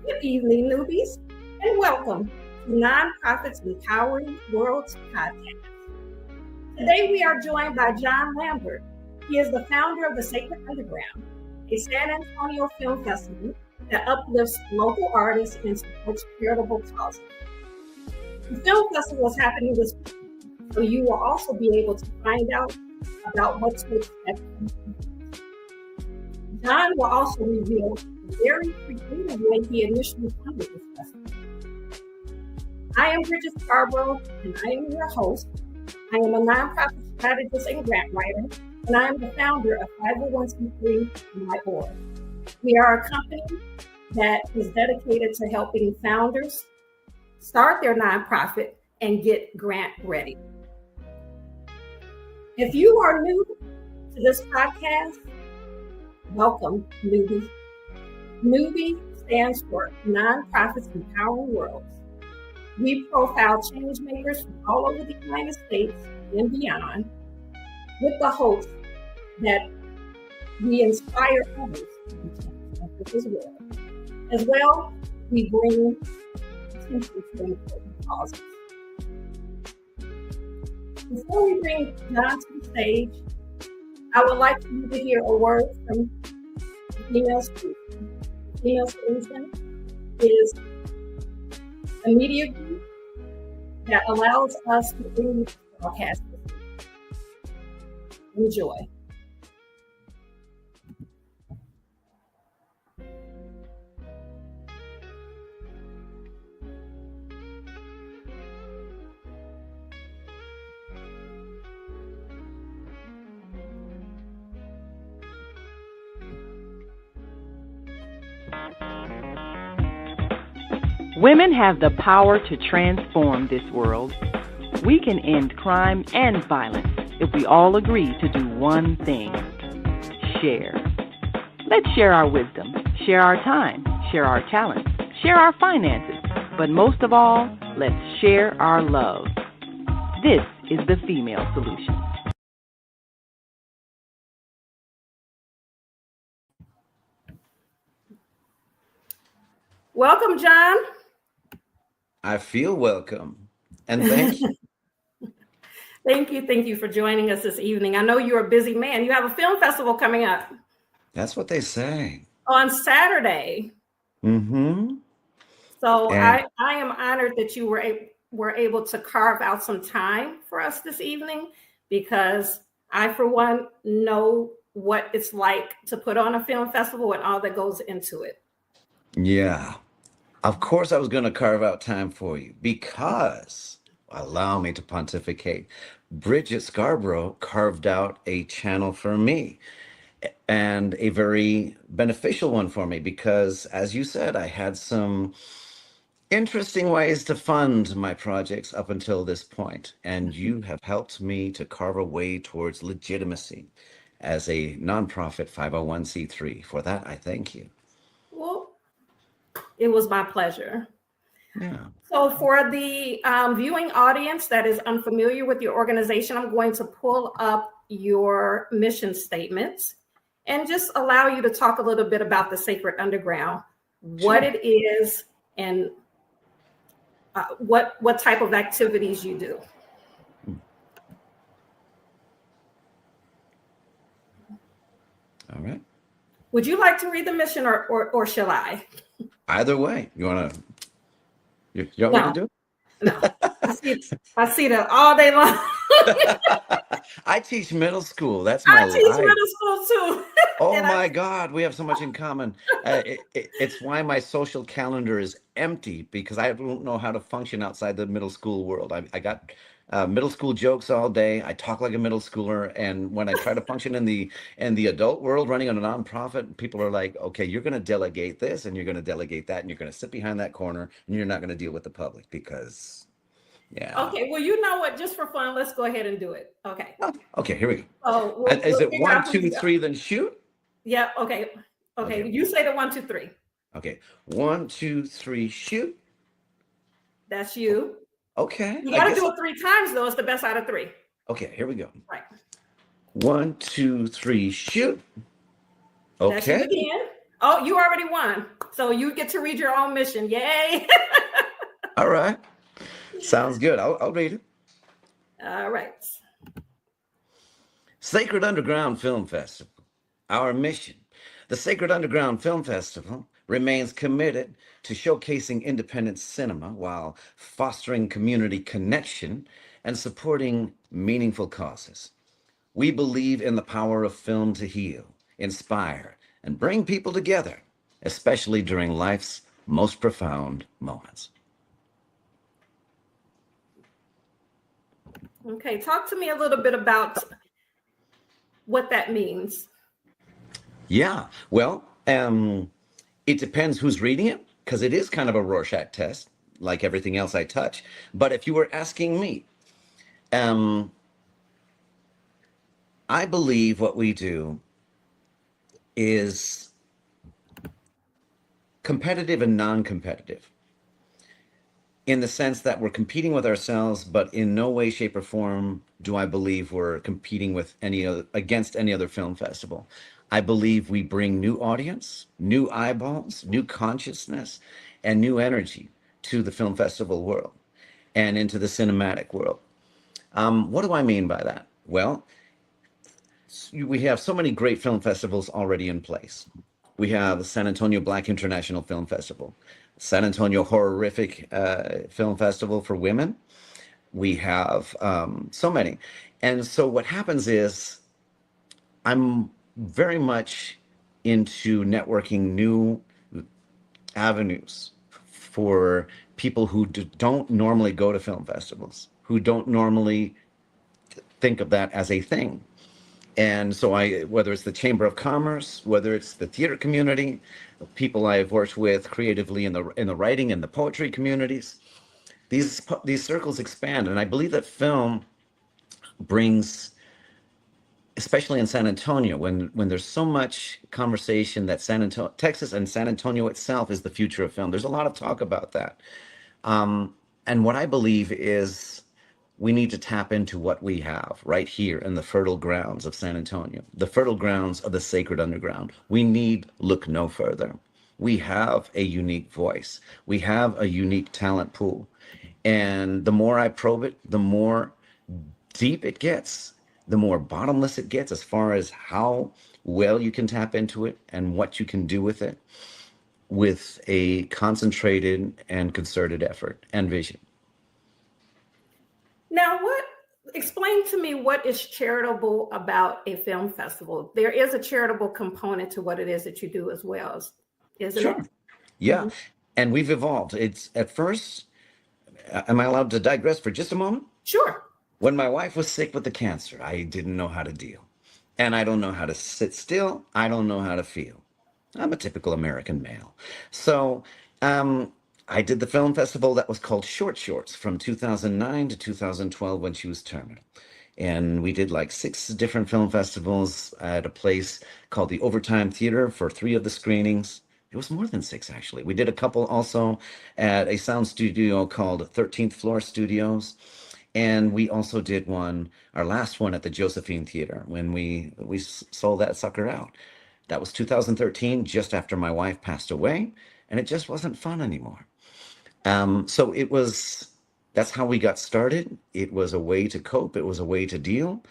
Good evening, newbies, and welcome to Nonprofits Empowering Worlds podcast. Today we are joined by John Lambert. He is the founder of the Sacred Underground, a San Antonio film festival that uplifts local artists and supports charitable causes. The film festival is happening this week, so you will also be able to find out about what to expect. John will also reveal the very creative way he initially funded this festival. I am Bridget Scarborough, and I am your host. I am a nonprofit strategist and grant writer, and I am the founder of 501c3 My Board. We are a company that is dedicated to helping founders start their nonprofit and get grant ready. If you are new to this podcast, welcome, newbie. Newbie stands for Nonprofits Empowering Worlds. We profile change makers from all over the United States and beyond with the hopes that we inspire others to change makers as well. As well, we bring attention to important causes. Before we bring John to the stage, I would like for you to hear a word from the Female Solution. Female Solution is a media group that allows us to bring you broadcast. Enjoy. Women have the power to transform this world. We can end crime and violence if we all agree to do one thing: share. Let's share our wisdom, share our time, share our talents, share our finances, but most of all, let's share our love. This is the Female Solution. Welcome, John. I feel welcome, and thank you. Thank you for joining us this evening. I know you're a busy man. You have a film festival coming up. That's what they say. On Saturday. Mm-hmm. So I am honored that you were able to carve out some time for us this evening, because I, for one, know what it's like to put on a film festival and all that goes into it. Yeah. Of course, I was going to carve out time for you because, allow me to pontificate, Bridget Scarborough carved out a channel for me, and a very beneficial one for me because, as you said, I had some interesting ways to fund my projects up until this point, and you have helped me to carve a way towards legitimacy as a nonprofit 501c3. For that, I thank you. Well, it was my pleasure. Yeah. So for the viewing audience that is unfamiliar with your organization, I'm going to pull up your mission statements and just allow you to talk a little bit about the Sacred Underground, what it is, and what type of activities you do. All right. Would you like to read the mission, or shall I? Either way, you want me to do it? No, I see that all day long. I teach middle school. That's my life. I teach middle school too. Oh my God, we have so much in common. It's why my social calendar is empty, because I don't know how to function outside the middle school world. I got middle school jokes all day. I talk like a middle schooler, and when I try to function in the adult world, running on a nonprofit, people are like, "Okay, you're going to delegate this, and you're going to delegate that, and you're going to sit behind that corner, and you're not going to deal with the public because." Yeah. Okay, well, you know what? Just for fun, let's go ahead and do it. Okay. Okay, here we go. So Is it 1, 2, 3, then shoot? Yeah. Okay. You say the 1, 2, 3. Okay. 1, 2, 3, shoot. That's you. Okay. You got to do it 3 times, though. It's the best out of 3. Okay, here we go. Right. 1, 2, 3, shoot. Okay. That's you again. Oh, you already won. So you get to read your own mission. Yay. All right. Sounds good. I'll read it. All right. Sacred Underground Film Festival. Our mission. The Sacred Underground Film Festival remains committed to showcasing independent cinema while fostering community connection and supporting meaningful causes. We believe in the power of film to heal, inspire, and bring people together, especially during life's most profound moments. Okay, talk to me a little bit about what that means. Yeah, well, it depends who's reading it, because it is kind of a Rorschach test, like everything else I touch. But if you were asking me, um, I believe what we do is competitive and non-competitive, in the sense that we're competing with ourselves, but in no way, shape, or form do I believe we're competing with any other against any other film festival. I believe we bring new audience, new eyeballs, new consciousness, and new energy to the film festival world and into the cinematic world. What do I mean by that? Well, we have so many great film festivals already in place. We have the San Antonio Black International Film Festival, San Antonio Horrific Film Festival for women. We have so many. And so what happens is I'm very much into networking new avenues for people who don't normally go to film festivals, who don't normally think of that as a thing. And so whether it's the Chamber of Commerce, whether it's the theater community, people I've worked with creatively in the writing and the poetry communities, these circles expand. And I believe that film brings, especially in San Antonio, when there's so much conversation that Texas and San Antonio itself is the future of film. There's a lot of talk about that. And what I believe is we need to tap into what we have right here in the fertile grounds of San Antonio, the fertile grounds of the sacred underground. We need look no further. We have a unique voice. We have a unique talent pool. And the more I probe it, the more deep it gets, the more bottomless it gets as far as how well you can tap into it and what you can do with it with a concentrated and concerted effort and vision. Now, explain to me what is charitable about a film festival? There is a charitable component to what it is that you do as well, isn't Sure. it? Yeah. And we've evolved. It's at first, am I allowed to digress for just a moment? Sure. When my wife was sick with the cancer, I didn't know how to deal. And I don't know how to sit still. I don't know how to feel. I'm a typical American male. So I did the film festival that was called Short Shorts from 2009 to 2012 when she was terminal. And we did like 6 different film festivals at a place called the Overtime Theater for 3 of the screenings. It was more than 6, actually. We did a couple also at a sound studio called 13th Floor Studios. And we also did one, our last one at the Josephine Theater when we sold that sucker out. That was 2013, just after my wife passed away, and it just wasn't fun anymore. So that's how we got started. It was a way to cope. It was a way to deal.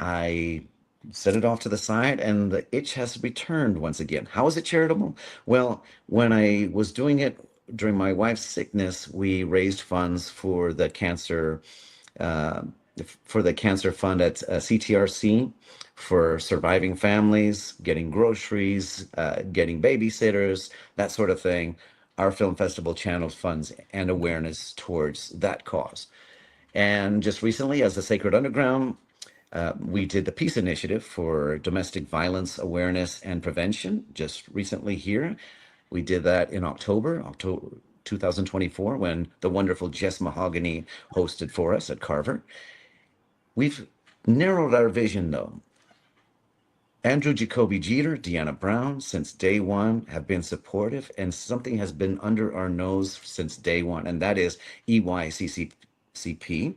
I set it off to the side, and the itch has returned once again. How is it charitable? Well, when I was doing it during my wife's sickness, we raised funds uh, for the cancer fund at CTRC for surviving families, getting groceries, getting babysitters, that sort of thing. Our film festival channels funds and awareness towards that cause. And just recently, as the Sacred Underground, we did the Peace Initiative for domestic violence awareness and prevention just recently here. We did that in October 2024, when the wonderful Jess Mahogany hosted for us at Carver. We've narrowed our vision, though. Andrew Jacoby Jeter, Deanna Brown, since day one, have been supportive, and something has been under our nose since day one, and that is EYCCP.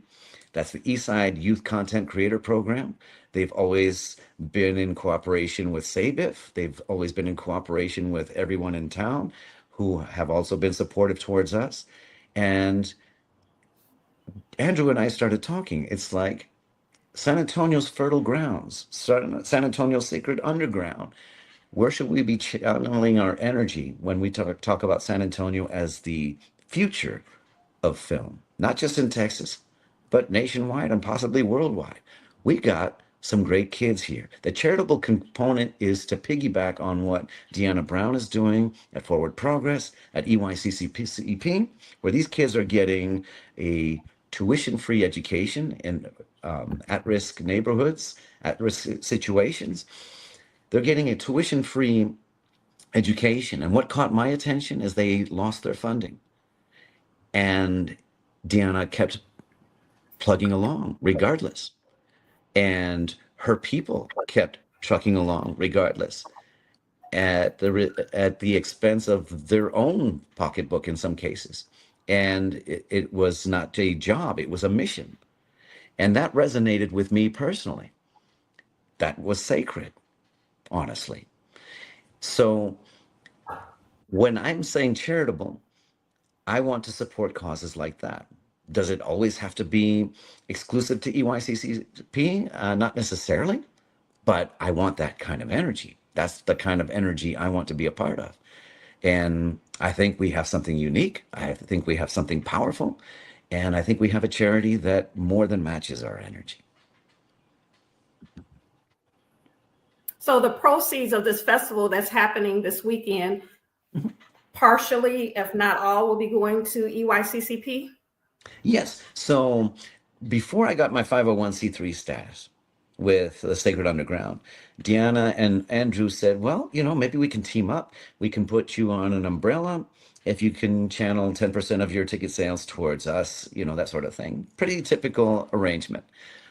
That's the Eastside Youth Content Creator Program. They've always been in cooperation with SABIF. They've always been in cooperation with everyone in town who have also been supportive towards us. And Andrew and I started talking. It's like San Antonio's fertile grounds, San Antonio's sacred underground. Where should we be channeling our energy when we talk about San Antonio as the future of film, not just in Texas, but nationwide and possibly worldwide? We got some great kids here. The charitable component is to piggyback on what Deanna Brown is doing at Forward Progress, at EYCCP, where these kids are getting a tuition-free education in at-risk neighborhoods, at-risk situations. They're getting a tuition-free education. And what caught my attention is they lost their funding. And Deanna kept plugging along regardless. And her people kept trucking along regardless at the expense of their own pocketbook in some cases. And it was not a job, it was a mission. And that resonated with me personally. That was sacred, honestly. So when I'm saying charitable, I want to support causes like that. Does it always have to be exclusive to EYCCP? Not necessarily, but I want that kind of energy. That's the kind of energy I want to be a part of. And I think we have something unique. I think we have something powerful. And I think we have a charity that more than matches our energy. So the proceeds of this festival that's happening this weekend, partially, if not all, will be going to EYCCP? Yes. So before I got my 501c3 status with the Sacred Underground, Deanna and Andrew said, well, maybe we can team up. We can put you on an umbrella if you can channel 10% of your ticket sales towards us, that sort of thing. Pretty typical arrangement.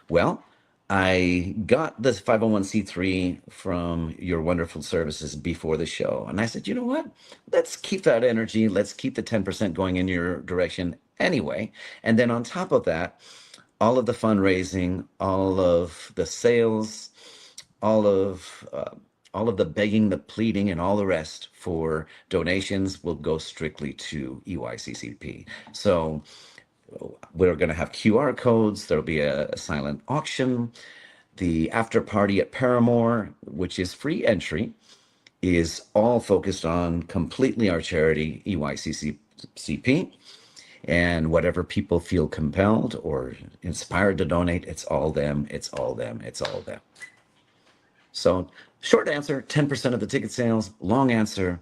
Well, I got this 501c3 from your wonderful services before the show. And I said, you know what? Let's keep that energy. Let's keep the 10% going in your direction anyway. And then on top of that, all of the fundraising, all of the sales, all of the begging, the pleading, and all the rest for donations will go strictly to EYCCP. So we're going to have QR codes. There'll be a silent auction. The after party at Paramore, which is free entry, is all focused on completely our charity, EYCCP. And whatever people feel compelled or inspired to donate, it's all them, it's all them, it's all them. So short answer, 10% of the ticket sales. Long answer,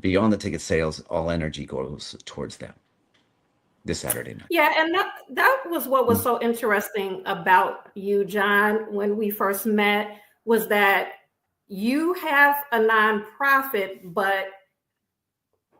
beyond the ticket sales, all energy goes towards them this Saturday night. Yeah, and that was what was so interesting about you, John, when we first met, was that you have a nonprofit, but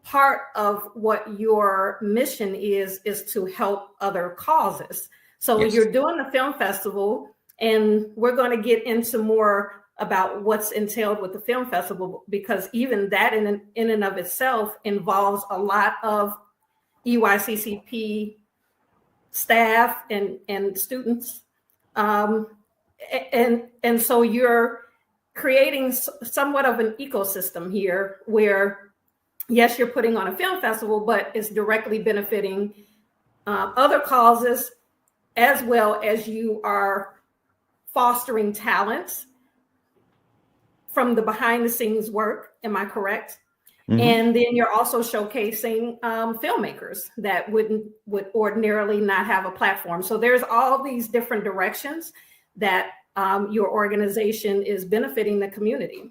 part of what your mission is to help other causes. So Yes. You're doing the film festival, and we're going to get into more about what's entailed with the film festival, because even that in and of itself involves a lot of EYCCP staff and students. And so you're creating somewhat of an ecosystem here where, yes, you're putting on a film festival, but it's directly benefiting other causes, as well as you are fostering talents from the behind the scenes work. Am I correct? Mm-hmm. And then you're also showcasing filmmakers that would ordinarily not have a platform. So there's all these different directions that your organization is benefiting the community.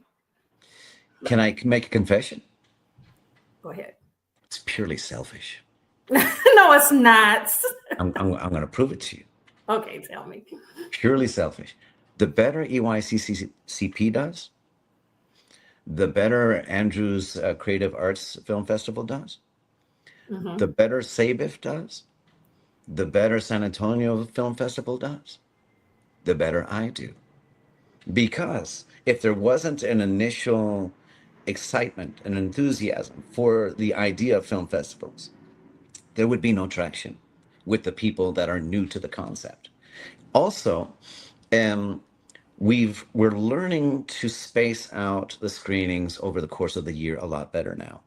Can I make a confession? Go ahead. It's purely selfish. No, it's not. I'm going to prove it to you. Okay, tell me. Purely selfish. The better EYCCP does, the better Andrew's Creative Arts Film Festival does, mm-hmm. the better SABIF does, the better San Antonio Film Festival does, the better I do. Because if there wasn't an initial excitement and enthusiasm for the idea of film festivals, there would be no traction with the people that are new to the concept. Also, um, we're learning to space out the screenings over the course of the year a lot better now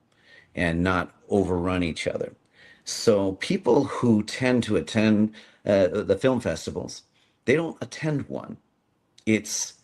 and not overrun each other. So people who tend to attend the film festivals, they don't attend one. It's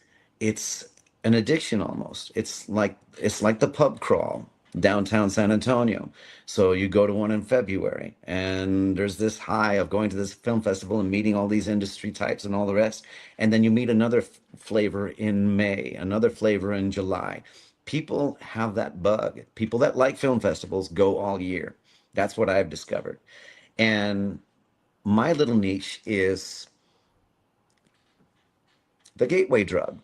it's an addiction almost. It's like the pub crawl downtown San Antonio. So you go to one in February and there's this high of going to this film festival and meeting all these industry types and all the rest, and then you meet another flavor in May, another flavor in July. People have that bug. People that like film festivals go all year. That's what I've discovered. And my little niche is the gateway drug,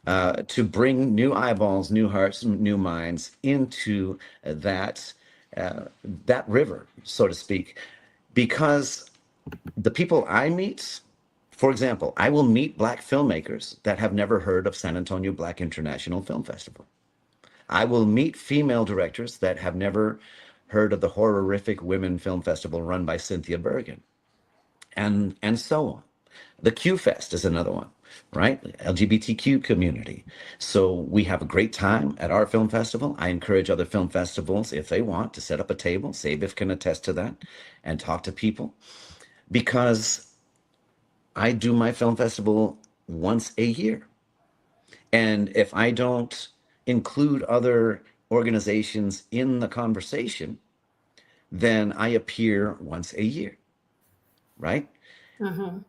to bring new eyeballs, new hearts, new minds into that that river, so to speak. Because the people I meet, for example, I will meet Black filmmakers that have never heard of San Antonio Black International Film Festival. I will meet female directors that have never heard of the Horrific Women Film Festival run by Cynthia Bergen, and so on. The Q Fest is another one, right? LGBTQ community. So we have a great time at our film festival. I encourage other film festivals, if they want, to set up a table. Sabif can attest to that and talk to people, because I do my film festival once a year. And if I don't include other organizations in the conversation, then I appear once a year, right? Mm-hmm.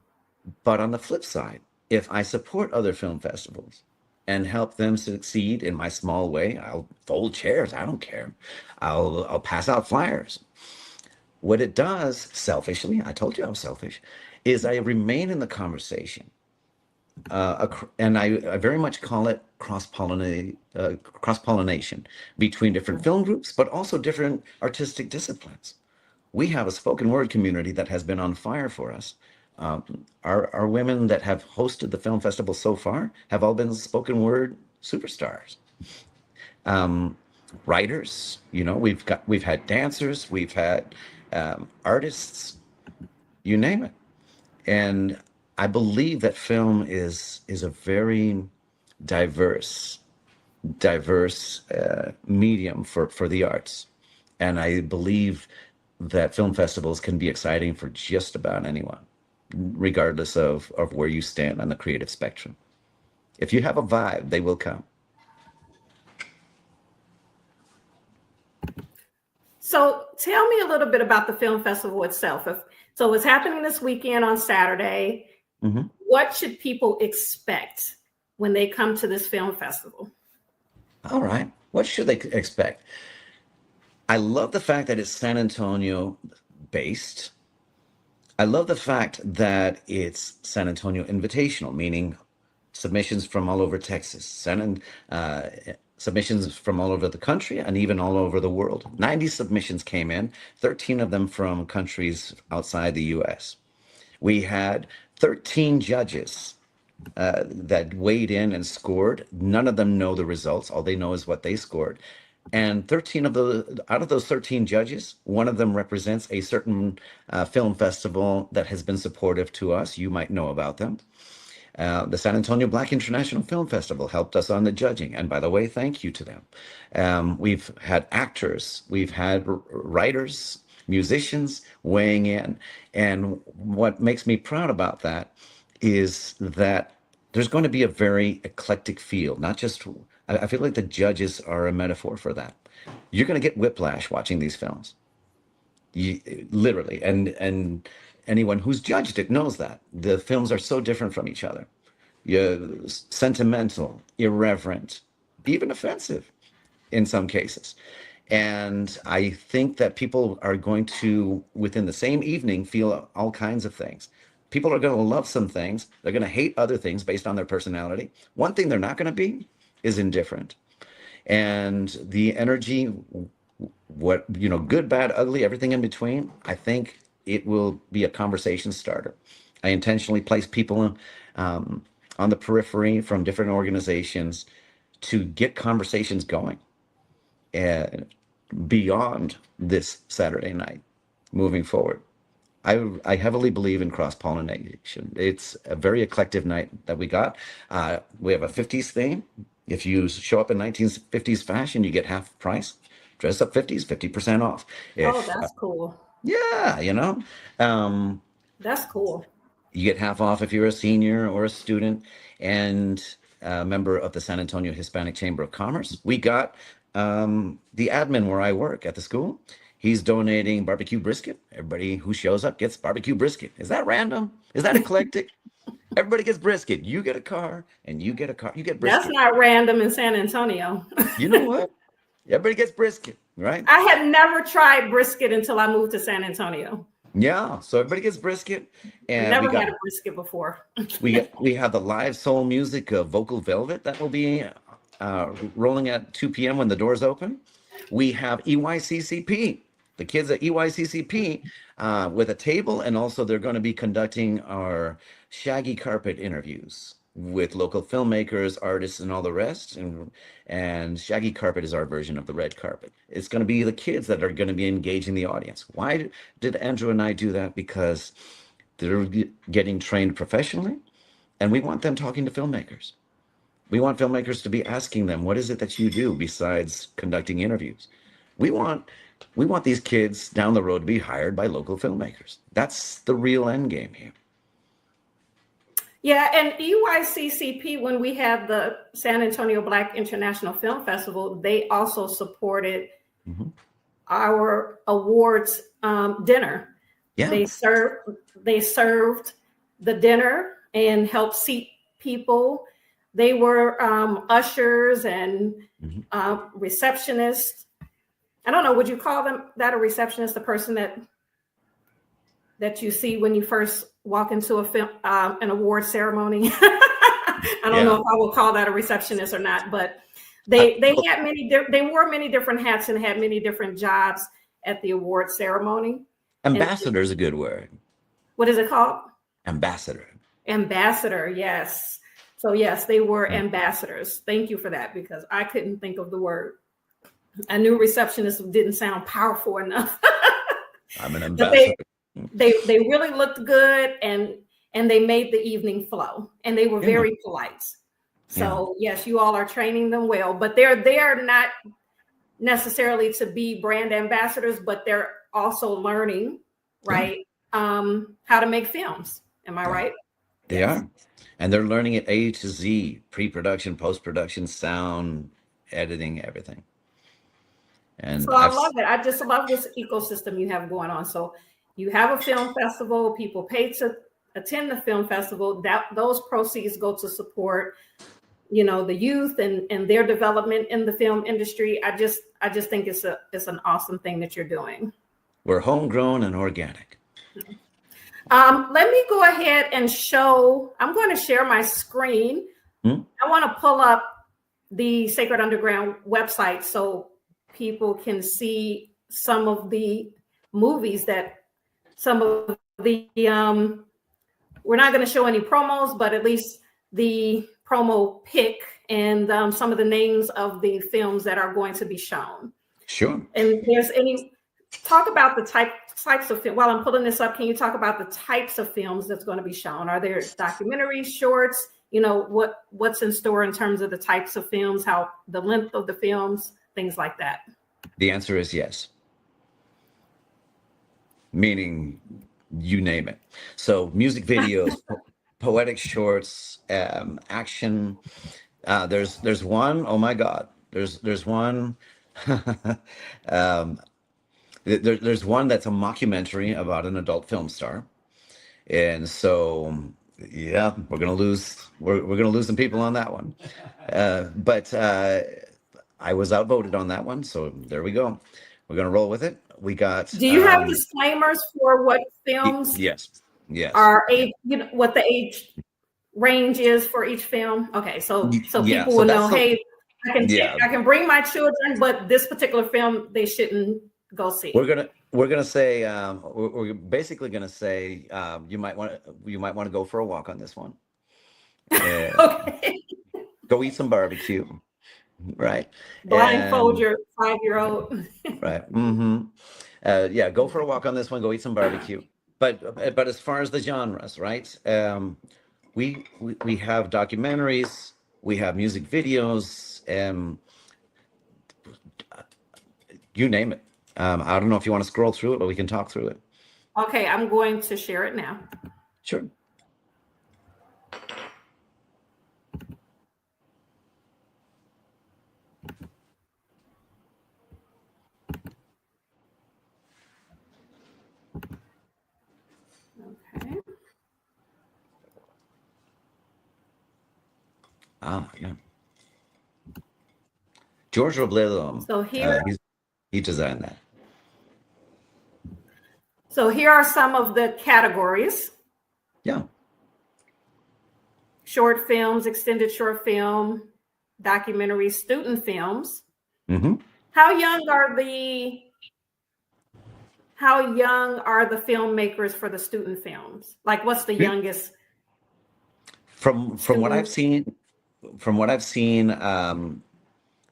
But on the flip side, if I support other film festivals and help them succeed in my small way, I'll fold chairs. I don't care. I'll pass out flyers. What it does, selfishly, I told you I'm selfish, is I remain in the conversation. And I very much call it cross pollination between different film groups, but also different artistic disciplines. We have a spoken word community that has been on fire for us. Our women that have hosted the film festival so far have all been spoken word superstars. Writers, we've had dancers, we've had artists, you name it. And I believe that film is a very diverse medium for the arts. And I believe that film festivals can be exciting for just about anyone, regardless of where you stand on the creative spectrum. If you have a vibe, they will come. So tell me a little bit about the film festival itself. So it's happening this weekend on Saturday. Mm-hmm. What should people expect when they come to this film festival? All right. What should they expect? I love the fact that it's San Antonio based. I love the fact that it's San Antonio invitational, meaning submissions from all over Texas, submissions from all over the country, and even all over the world. 90 submissions came in, 13 of them from countries outside the US. We had 13 judges that weighed in and scored. None of them know the results. All they know is what they scored. And 13 of those, out of those 13 judges, one of them represents a certain film festival that has been supportive to us. You might know about them. The San Antonio Black International Film Festival helped us on the judging. And by the way, thank you to them. We've had actors, we've had writers, musicians weighing in. And what makes me proud about that is that there's going to be a very eclectic feel, not just, I feel like the judges are a metaphor for that. You're going to get whiplash watching these films. Literally, and anyone who's judged it knows that the films are so different from each other. You're sentimental, irreverent, even offensive in some cases. And I think that people are going to, within the same evening, feel all kinds of things. People are going to love some things. They're going to hate other things based on their personality. One thing they're not going to be is indifferent. And the energy, good, bad, ugly, everything in between, I think it will be a conversation starter. I intentionally place people on the periphery from different organizations to get conversations going beyond this Saturday night moving forward. I heavily believe in cross-pollination. It's a very eclectic night that we got. We have a 50s theme. If you show up in 1950s fashion, you get half price. Dress up 50s, 50% off. Oh, If that's cool. Yeah, um, That's cool. you get half off if you're a senior or a student and a member of the San Antonio Hispanic Chamber of Commerce. We got the admin where I work at the school. He's donating barbecue brisket. Everybody who shows up gets barbecue brisket. Is that random? Is that eclectic? Everybody gets brisket. You get a car and you get a car. You get That's brisket. not random in San Antonio. You know what? Everybody gets brisket, right? I had never tried brisket until I moved to San Antonio. Yeah. So everybody gets brisket. And we Never got had a brisket before. we have the live soul music of Vocal Velvet that will be rolling at 2 p.m. when the doors open. We have EYCCP, the kids at EYCCP with a table, and also they're going to be conducting our shaggy carpet interviews with local filmmakers, artists, and all the rest. And shaggy carpet is our version of the red carpet. It's going to be the kids that are going to be engaging the audience. Why did Andrew and I do that? Because they're getting trained professionally, and we want them talking to filmmakers. We want filmmakers to be asking them, what is it that you do besides conducting interviews? We want we want these kids down the road to be hired by local filmmakers. That's the real end game here. Yeah, and EYCCP, when we had the San Antonio Black International Film Festival, they also supported our awards dinner. Yeah. They served the dinner and helped seat people. They were ushers and receptionists. I don't know, would you call them that a receptionist, the person that you see when you first walk into a film, an award ceremony? I don't know if I will call that a receptionist or not, but they wore many different hats and had many different jobs at the award ceremony. Ambassador is a good word. What is it called? Ambassador. Ambassador, yes. So yes, they were ambassadors. Thank you for that, because I couldn't think of the word. I knew receptionist didn't sound powerful enough. I'm an ambassador. They really looked good, and they made the evening flow, and they were very polite. So yes, you all are training them well, but they're not necessarily to be brand ambassadors, but they're also learning, right? How to make films. Am I right? They are. And they're learning it A to Z, pre-production, post-production, sound, editing, everything. And so I love it. I just love this ecosystem you have going on. So you have a film festival, people pay to attend the film festival, that those proceeds go to support, the youth and their development in the film industry. I just think it's an awesome thing that you're doing. We're homegrown and organic. Let me go ahead and I'm going to share my screen. I want to pull up the Sacred Underground website so people can see some of the movies we're not going to show any promos, but at least the promo pick and some of the names of the films that are going to be shown. Sure. And talk about the types of film. While I'm pulling this up, can you talk about the types of films that's going to be shown? Are there documentaries, shorts? What's in store in terms of the types of films, how the length of the films, things like that? The answer is yes. Meaning, you name it. So music videos, poetic shorts, action. There's one. Oh my God. There's one. There's one that's a mockumentary about an adult film star, and so we're gonna lose some people on that one. But I was outvoted on that one, so there we go. We're gonna roll with it. We got. Do you have disclaimers for what films? Yes. Are age? What the age range is for each film? Okay, so people will know. Hey, I can bring my children, but this particular film they shouldn't go see. We're gonna say we're basically gonna say you might want to go for a walk on this one. Okay. Go eat some barbecue. Right. Blindfold your 5-year-old. Right. Go for a walk on this one. Go eat some barbecue. but as far as the genres, right? We have documentaries, we have music videos, you name it. I don't know if you want to scroll through it, but we can talk through it. Okay, I'm going to share it now. Sure. Okay. Ah, yeah. George Robledo, So here, he designed that. so here are some of the categories: Yeah. short films, extended short film, documentaries, student films. Mm-hmm. How young are the filmmakers for the student films? Like, what's the youngest From what I've student? seen,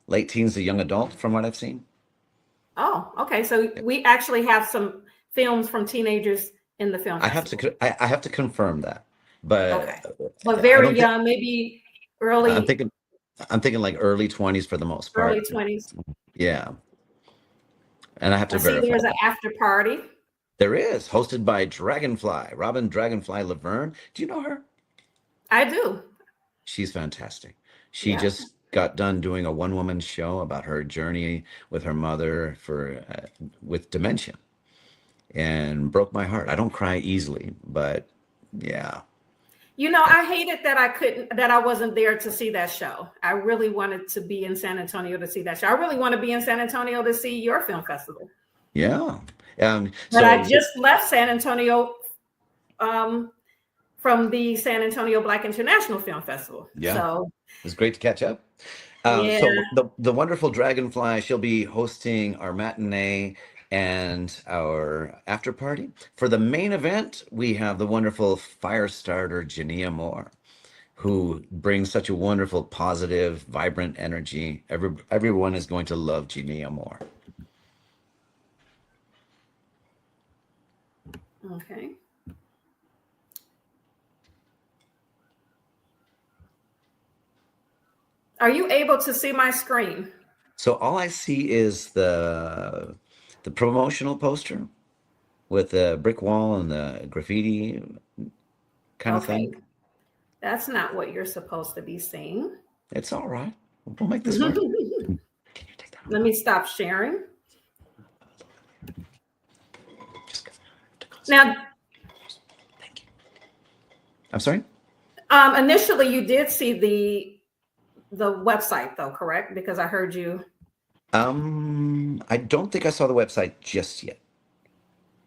late teens to young adult. From what I've seen. Oh, okay. So we actually have some films from teenagers in the film festival. I have to confirm that, Okay, but but I very don't think young, maybe I'm early thinking I'm thinking like early 20s for the most early part. 20s. Yeah, and I have I to see verify there's an that. after party. There is, hosted by Robin Dragonfly Laverne. Do you know her? I do. She's fantastic. She Yeah. just got done doing a one-woman show about her journey with her mother for with dementia, and broke my heart. I don't cry easily, but yeah. You know, I hated that I wasn't there to see that show. I really wanted to be in San Antonio to see that show. I really want to be in San Antonio to see your film festival. Yeah. But I So just left San Antonio from the San Antonio Black International Film Festival. yeah, So it's great to catch up. yeah. So the wonderful Dragonfly, she'll be hosting our matinee and our after party. For the main event, we have the wonderful fire starter Jania Moore, who brings such a wonderful, positive, vibrant energy. Everyone is going to love Jania Moore. Okay. Are you able to see my screen? So all I see is the promotional poster with the brick wall and the graffiti kind of Okay. thing. That's not what you're supposed to be seeing. It's all right. We'll make this work. Can you take that Let me stop sharing. Just Now, thank you. I'm sorry? initially you did see the website though, correct? Because I heard you. I don't think I saw the website just yet.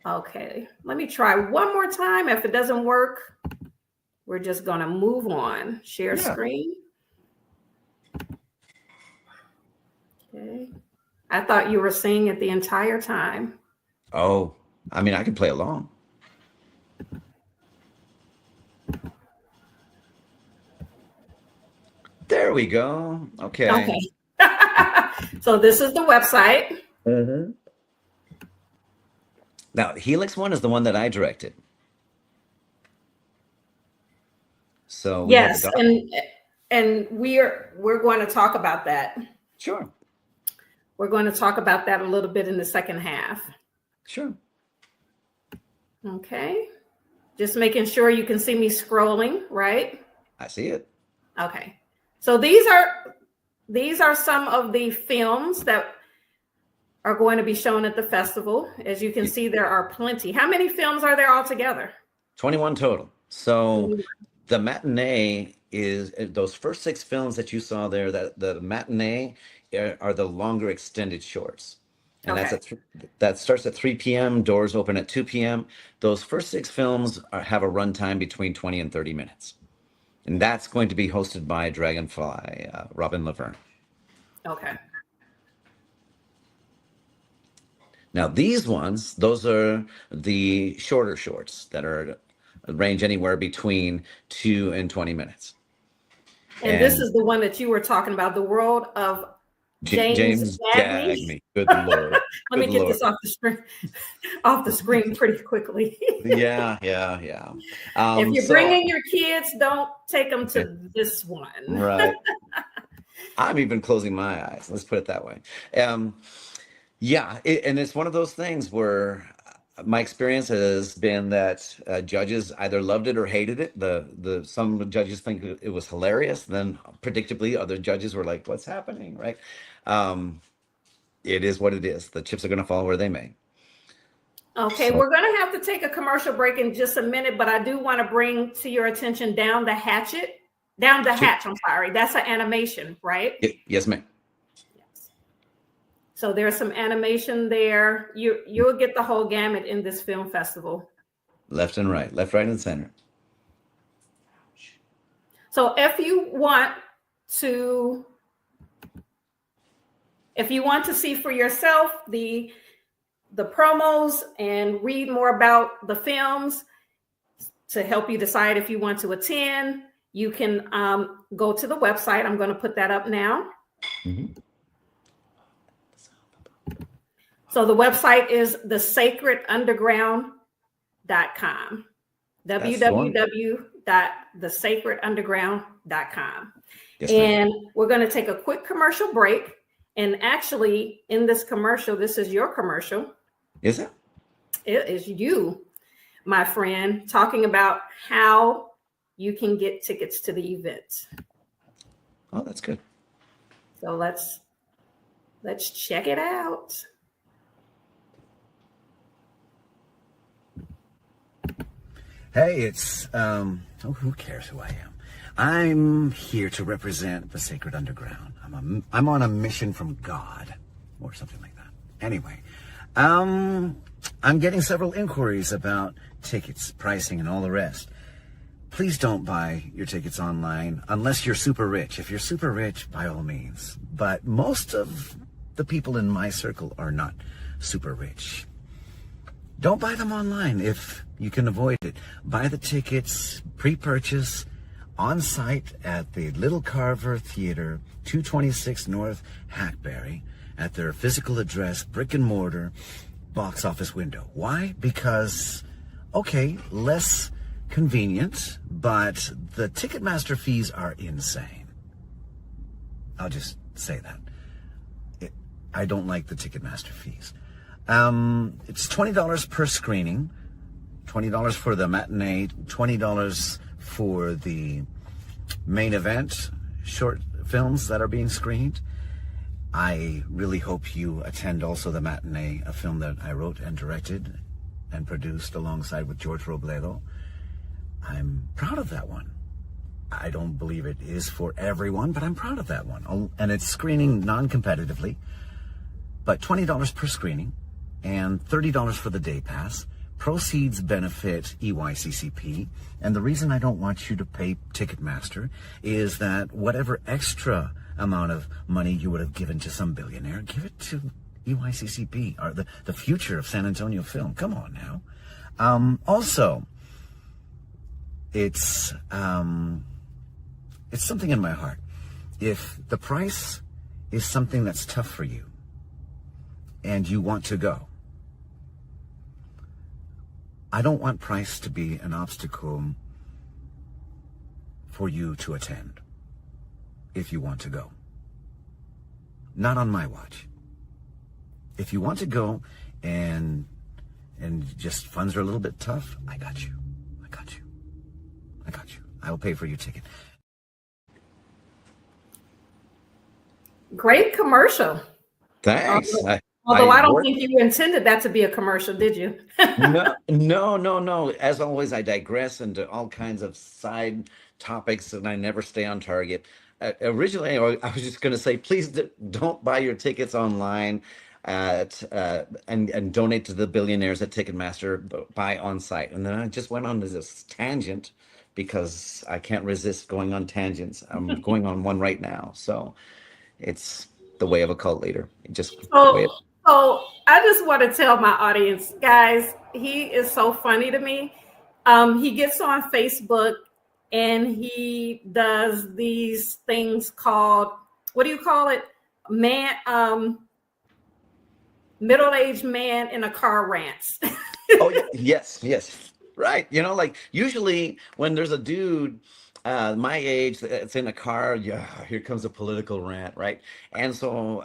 Okay, let me try one more time. If it doesn't work, we're just gonna move on. Share screen. Okay. I thought you were seeing it the entire time. Oh, I mean, I can play along. There we go. Okay. Okay. So this is the website. Mm-hmm. Now, Helix one is the one that I directed. So we have Yes, the and we're going to talk about that. Sure. We're going to talk about that a little bit in the second half. Sure. Okay. Just making sure you can see me scrolling, right? I see it. Okay. So these are some of the films that are going to be shown at the festival. As you can see, there are plenty. How many films are there altogether? 21 total. So the matinee is those first 6 films that you saw there, that the matinee are the longer extended shorts. And that starts at 3 p.m. Doors open at 2 p.m. Those first 6 films have a runtime between 20 and 30 minutes. And that's going to be hosted by Dragonfly, Robin Laverne. Okay. Now these ones, those are the shorter shorts that are range anywhere between 2 and 20 minutes. And this is the one that you were talking about, the world of James James Dagny. Dagny. Good Lord. Let me Good get Lord. this off the screen pretty quickly. Yeah. If you're So, bringing your kids, don't take them okay, to this one. right. I'm even closing my eyes. Let's put it that way. Um, Yeah, and it's one of those things where my experience has been that judges either loved it or hated it. The some judges think it was hilarious. Then, predictably, other judges were like, "What's happening?" Right? Um, it is what it is. The chips are going to fall where they may. Okay, So, we're going to have to take a commercial break in just a minute, but I do want to bring to your attention Down the Hatch. I'm sorry. That's an animation, right? yes, ma'am. Yes. So there's some animation there. You'll get the whole gamut in this film festival. Left and right, left, right, and center. So if you want to see for yourself the promos and read more about the films to help you decide if you want to attend, you can go to the website. I'm going to put that up now. Mm-hmm. So the website is thesacredunderground.com. www.thesacredunderground.com. Yes, And ma'am. we're going to take a quick commercial break. And actually, in this commercial, this is your commercial. Is it? It is you, my friend, talking about how you can get tickets to the event. Oh, that's good. So let's check it out. Hey, it's who cares who I am? I'm here to represent the Sacred Underground. I'm on a mission from God, or something like that. Anyway, I'm getting several inquiries about tickets, pricing, and all the rest. Please don't buy your tickets online unless you're super rich. If you're super rich, by all means. But most of the people in my circle are not super rich. Don't buy them online if you can avoid it. Buy the tickets pre-purchase on site at the Little Carver Theater, 226 North Hackberry, at their physical address, brick and mortar, box office window. Why? Because, okay, less convenient, but the Ticketmaster fees are insane. I'll just say that. I don't like the Ticketmaster fees. It's $20 per screening, $20 for the matinee, $20 for the main event short films that are being screened. I really hope you attend also the matinee, a film that I wrote and directed and produced alongside with George Robledo. I'm proud of that one. I don't believe it is for everyone, but I'm proud of that one. And it's screening non-competitively, but $20 per screening and $30 for the day pass. Proceeds benefit EYCCP. And the reason I don't want you to pay Ticketmaster is that whatever extra amount of money you would have given to some billionaire, give it to EYCCP, or the future of San Antonio film. Come on now. Also, it's something in my heart. If the price is something that's tough for you and you want to go, I don't want price to be an obstacle for you to attend if you want to go. Not on my watch. If you want to go and just funds are a little bit tough, I got you. I will pay for your ticket. Great commercial. Thanks. Although I don't think you intended that to be a commercial, did you? No. As always, I digress into all kinds of side topics, and I never stay on target. Originally, I was just going to say, please don't buy your tickets online and donate to the billionaires at Ticketmaster. But buy on site. And then I just went on this tangent because I can't resist going on tangents. I'm going on one right now, so it's the way of a cult leader. So I just want to tell my audience, guys, he is so funny to me. He gets on Facebook and he does these things called, what do you call it? man, middle-aged man in a car rants. Oh, yes. Right. Like usually when there's a dude my age that's in a car, yeah, here comes a political rant, right? And so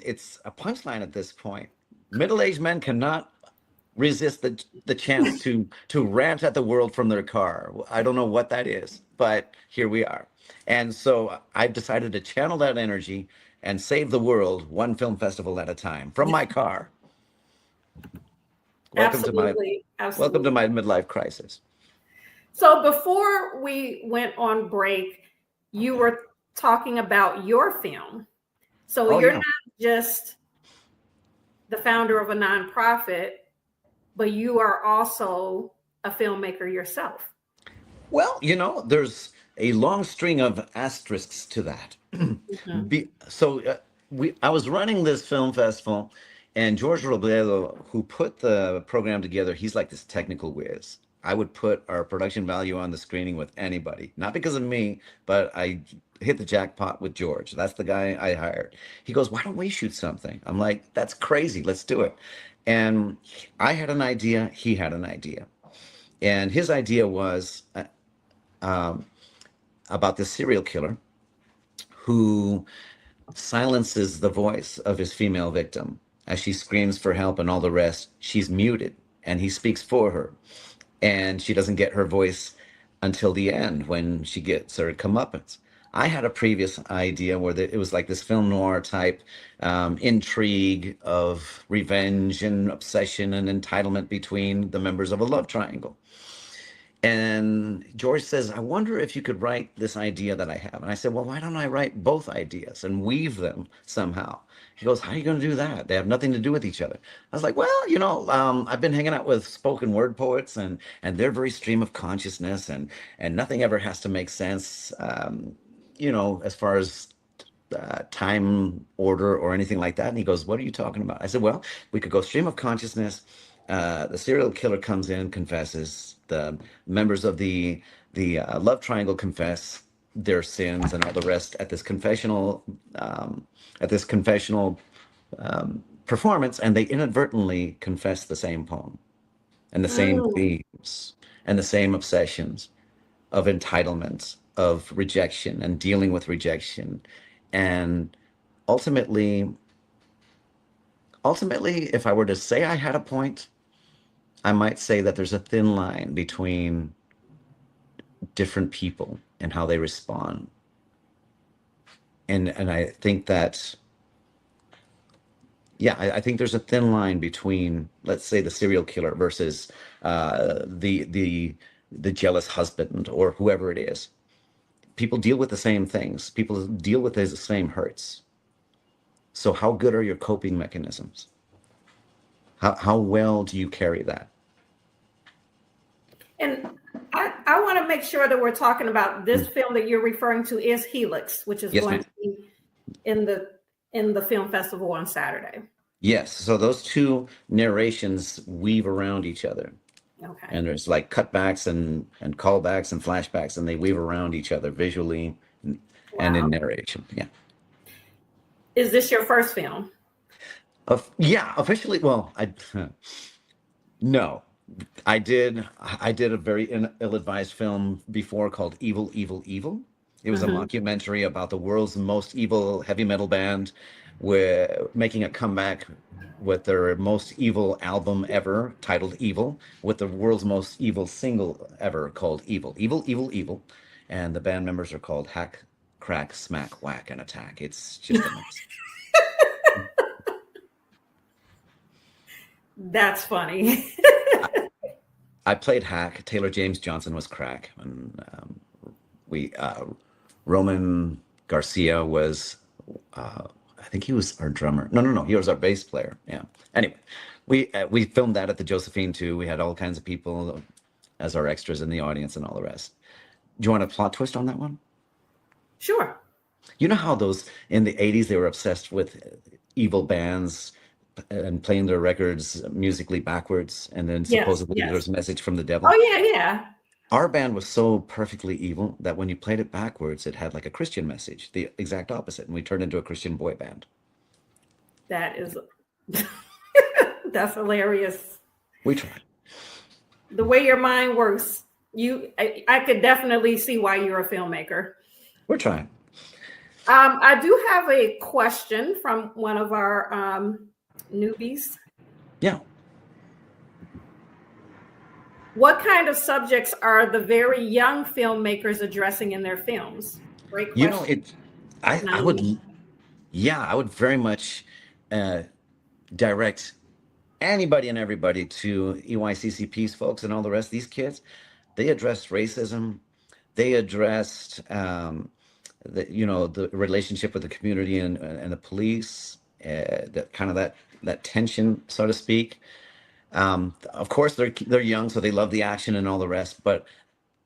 it's a punchline at this point. Middle-aged men cannot resist the chance to rant at the world from their car. I don't know what that is, but here we are. And so I've decided to channel that energy and save the world one film festival at a time from my car. Welcome to my Absolutely. midlife crisis. So before we went on break, you were talking about your film. So you're not just the founder of a nonprofit, but you are also a filmmaker yourself. Well, there's a long string of asterisks to that. I was running this film festival, and George Robledo, who put the program together, he's like this technical whiz. I would put our production value on the screening with anybody, not because of me, but I hit the jackpot with George. That's the guy I hired. He goes, "Why don't we shoot something?" I'm like, "That's crazy. Let's do it." And I had an idea. He had an idea. And his idea was about this serial killer who silences the voice of his female victim. As she screams for help and all the rest, she's muted and he speaks for her. And she doesn't get her voice until the end when she gets her comeuppance. I had a previous idea where it was like this film noir type intrigue of revenge and obsession and entitlement between the members of a love triangle. And George says, "I wonder if you could write this idea that I have." And I said, "Well, why don't I write both ideas and weave them somehow?" He goes, "How are you going to do that? They have nothing to do with each other." I was like, "Well, I've been hanging out with spoken word poets, and they're very stream of consciousness, and nothing ever has to make sense, as far as time order or anything like that." And he goes, "What are you talking about?" I said, "Well, we could go stream of consciousness. The serial killer comes in, confesses. The members of the love triangle confess their sins and all the rest at this confessional performance, and they inadvertently confess the same poem and the same themes and the same obsessions of entitlement, of rejection and dealing with rejection, and ultimately, if I were to say I had a point, I might say that there's a thin line between different people and how they respond. And I think that, I think there's a thin line between, let's say, the serial killer versus the jealous husband or whoever it is. People deal with the same things. People deal with the same hurts. So how good are your coping mechanisms? How well do you carry that? And I want to make sure that we're talking about this film that you're referring to is Helix, which is going to be in the film festival on Saturday. Yes. So those two narrations weave around each other. Okay. And there's like cutbacks and callbacks and flashbacks, and they weave around each other visually and in narration. Yeah. Is this your first film? Yeah, officially. Well, no. I did a very ill-advised film before called Evil, Evil, Evil. It was a mockumentary about the world's most evil heavy metal band, making a comeback with their most evil album ever, titled Evil, with the world's most evil single ever called Evil. Evil, Evil, Evil. And the band members are called Hack, Crack, Smack, Whack, and Attack. It's just a mess. That's funny. I played Hack. Taylor James Johnson was Crack, and Roman Garcia was, I think he was our drummer. No, he was our bass player. Yeah. Anyway, we filmed that at the Josephine too. We had all kinds of people as our extras in the audience and all the rest. Do you want a plot twist on that one? Sure. You know how those in the 80s they were obsessed with evil bands and playing their records musically backwards, and then supposedly there was a message from the devil. Oh yeah. our band was so perfectly evil that when you played it backwards, it had like a Christian message, the exact opposite, and we turned into a Christian boy band. That is, that's hilarious. We tried. The way your mind works, I could definitely see why you're a filmmaker. We're trying. I do have a question from one of our newbies. Yeah. What kind of subjects are the very young filmmakers addressing in their films? Great You question. know, I would, yeah, I would very much direct anybody and everybody to EYCCP's folks and all the rest of these kids. They addressed racism. They addressed, the relationship with the community and the police, that kind of that tension, so to speak. Of course, they're young, so they love the action and all the rest. But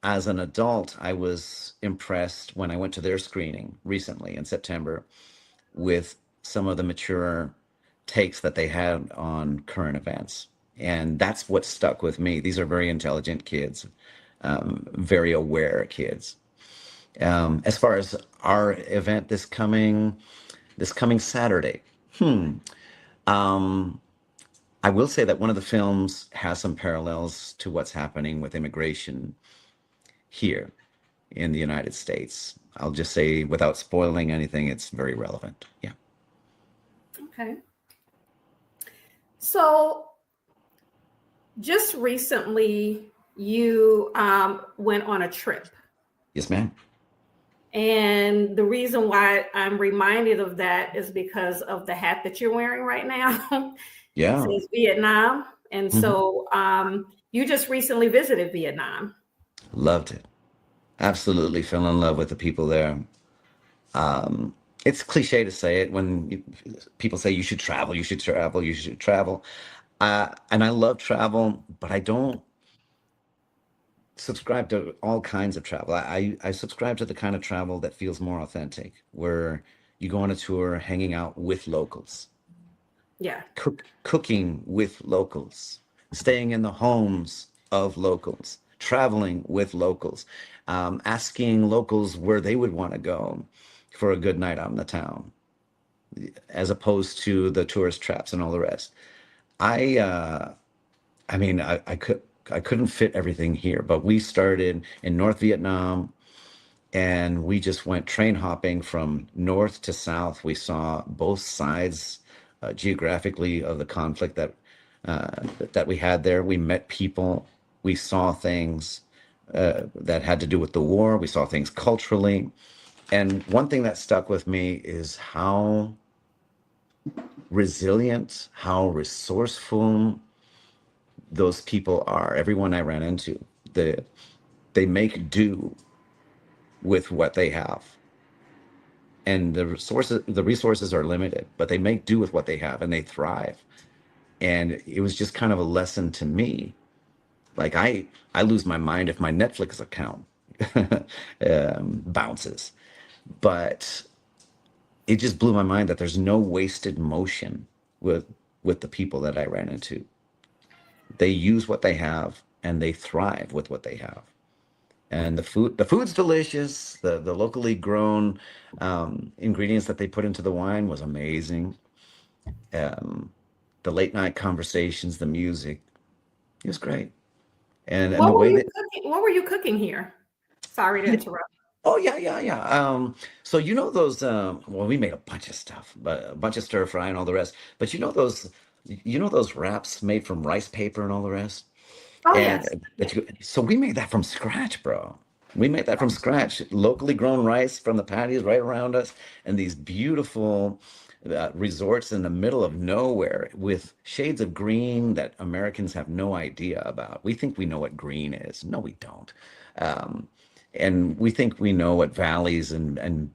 as an adult, I was impressed when I went to their screening recently in September with some of the mature takes that they had on current events. And that's what stuck with me. These are very intelligent kids, very aware kids. As far as our event this coming Saturday, I will say that one of the films has some parallels to what's happening with immigration here in the United States. I'll just say, without spoiling anything, it's very relevant. Yeah. Okay. So just recently, you went on a trip. Yes, ma'am. And the reason why I'm reminded of that is because of the hat that you're wearing right now. It Yeah. says Vietnam. And Hmm. so you just recently visited Vietnam. Loved it. Absolutely fell in love with the people there. It's cliche to say it when people say you should travel, you should travel, you should travel. And I love travel, but I don't subscribe to all kinds of travel. I subscribe to the kind of travel that feels more authentic, where you go on a tour hanging out with locals, Yeah. cooking with locals, staying in the homes of locals, traveling with locals, asking locals where they would want to go for a good night out in the town, as opposed to the tourist traps and all the rest. I I mean, I couldn't fit everything here, but we started in North Vietnam and we just went train hopping from north to south. We saw both sides geographically of the conflict that we had there. We met people, we saw things that had to do with the war. We saw things culturally. And one thing that stuck with me is how resilient, how resourceful those people are. Everyone I ran into, they make do with what they have. And the resources are limited, but they make do with what they have and they thrive. And it was just kind of a lesson to me. Like I lose my mind if my Netflix account bounces. But it just blew my mind that there's no wasted motion with the people that I ran into. They use what they have and they thrive with what they have. And the food's delicious. The locally grown ingredients that they put into the wine was amazing. Um, the late night conversations, the music, it was great. And What the were way you that cooking? What were you cooking here? Sorry to yeah, interrupt. oh yeah, yeah, yeah. So you know those well, we made a bunch of stuff, but a bunch of stir fry and all the rest. But you know those wraps made from rice paper and all the rest? Oh, And yes. Yeah. so we made that from scratch, bro. We made that from scratch. Locally grown rice from the patios right around us, and these beautiful resorts in the middle of nowhere with shades of green that Americans have no idea about. We think we know what green is. No, we don't. Um, and we think we know what valleys and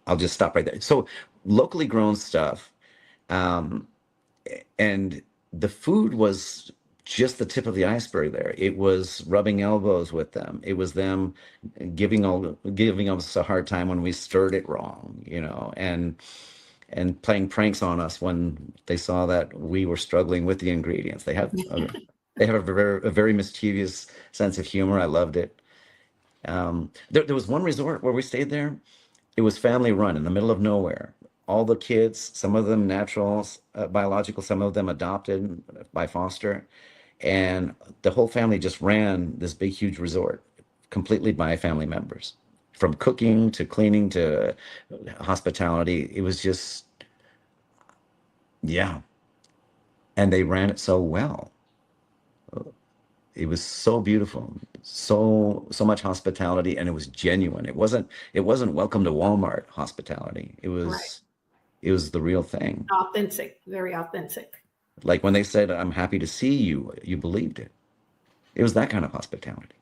I'll just stop right there. So locally grown stuff. Um, and the food was just the tip of the iceberg there. It was rubbing elbows with them. It was them giving us a hard time when we stirred it wrong, and playing pranks on us when they saw that we were struggling with the ingredients. They have They have a very mischievous sense of humor. I loved it. There was one resort where we stayed there. It was family run in the middle of nowhere. All the kids, some of them natural, biological, some of them adopted by foster. And the whole family just ran this big, huge resort completely by family members. From cooking to cleaning to hospitality. It was just, yeah. And they ran it so well. It was so beautiful, so much hospitality, and it was genuine. It wasn't welcome to Walmart hospitality. It Right. was it was the real thing. Authentic, very authentic. Like when they said, "I'm happy to see you," you believed it. It was that kind of hospitality.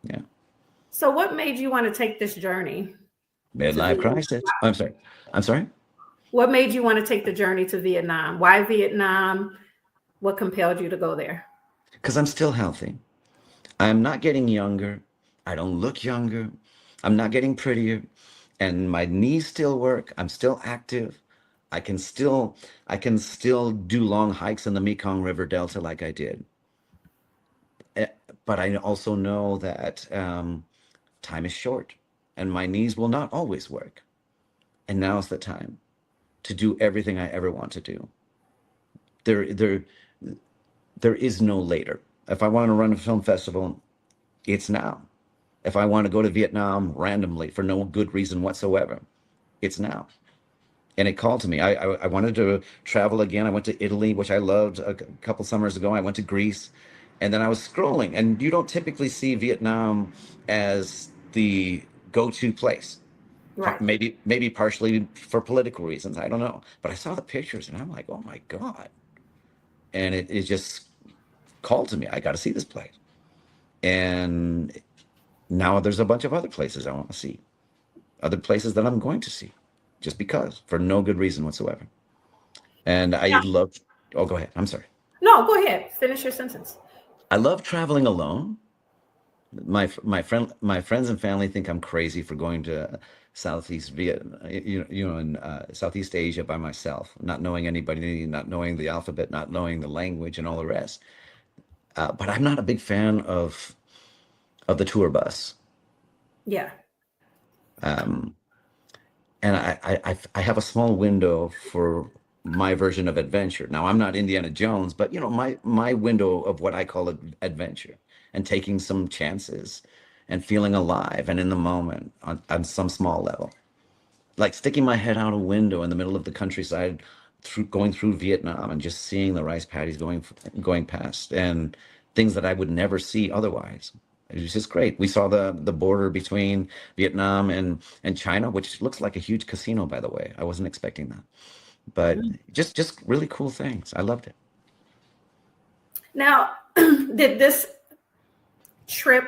Yeah. So, what made you want to take this journey to Midlife Vietnam? crisis. I'm sorry. I'm sorry. What made you want to take the journey to Vietnam? Why Vietnam? What compelled you to go there? Because I'm still healthy. I'm not getting younger. I don't look younger. I'm not getting prettier. And my knees still work. I'm still active. I can still I can still do long hikes in the Mekong River Delta like I did. Eh, But I also know that time is short and my knees will not always work. And now's the time to do everything I ever want to do. There, there, there is no later. If I want to run a film festival, it's now. If I want to go to Vietnam randomly for no good reason whatsoever, it's now. And it called to me. I wanted to travel again. I went to Italy, which I loved couple summers ago. I went to Greece, and then I was scrolling. And you don't typically see Vietnam as the go-to place. Right. Maybe partially for political reasons. I don't know. But I saw the pictures, and I'm like, oh my God. And it just called to me. I got to see this place. And now there's a bunch of other places I want to see, other places that I'm going to see, just because, for no good reason whatsoever. And I Now, love, oh, go ahead. I'm sorry. no, go ahead. Finish your sentence. I love traveling alone. My friends and family think I'm crazy for going to Southeast Vietnam, in Southeast Asia by myself, not knowing anybody, not knowing the alphabet, not knowing the language, and all the rest. But I'm not a big fan of the tour bus. Yeah. Um, and I have a small window for my version of adventure. Now I'm not Indiana Jones, but my window of what I call adventure and taking some chances and feeling alive and in the moment on some small level, like sticking my head out a window in the middle of the countryside, going through Vietnam and just seeing the rice paddies going past and things that I would never see otherwise. It was just great. We saw the border between Vietnam and China, which looks like a huge casino, by the way. I wasn't expecting that, but just really cool things. I loved it. Now, did this trip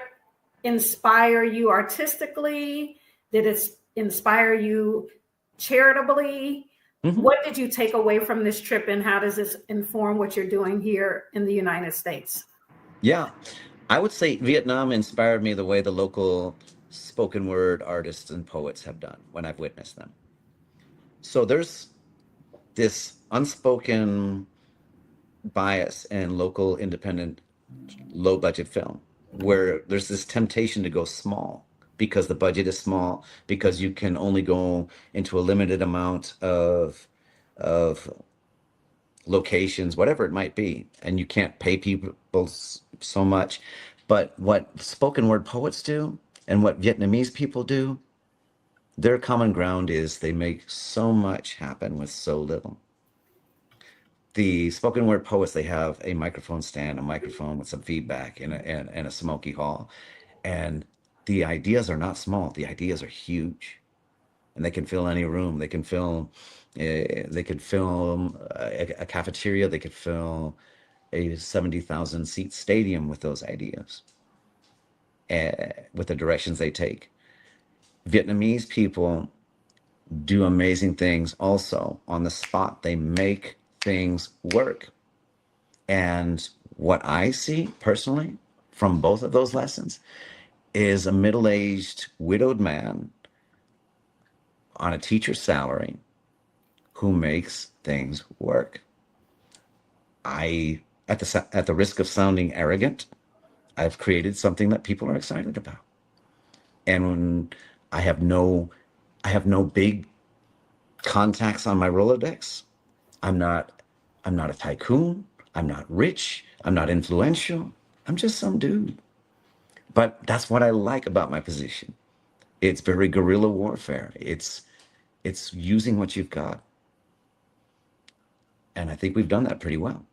inspire you artistically? Did it inspire you charitably? Hmm. What did you take away from this trip, and how does this inform what you're doing here in the United States? Yeah, I would say Vietnam inspired me the way the local spoken word artists and poets have done when I've witnessed them. So there's this unspoken bias in local independent low budget film where there's this temptation to go small because the budget is small, because you can only go into a limited amount of locations, whatever it might be, and you can't pay people so much. But what spoken word poets do and what Vietnamese people do, their common ground is they make so much happen with so little. The spoken word poets, they have a microphone stand, a microphone with some feedback, and a smoky hall. And the ideas are not small. The ideas are huge, and they can fill any room. They could fill a cafeteria. They could fill a 70,000 seat stadium with those ideas, with the directions they take. Vietnamese people do amazing things also on the spot. They make things work. And what I see personally from both of those lessons is a middle-aged widowed man on a teacher's salary who makes things work. I at the risk of sounding arrogant, I've created something that people are excited about. And when I have no big contacts on my Rolodex. I'm not I'm not a tycoon. I'm not rich. I'm not influential. I'm just some dude. But that's what I like about my position. It's very guerrilla warfare. It's using what you've got. And I think we've done that pretty well.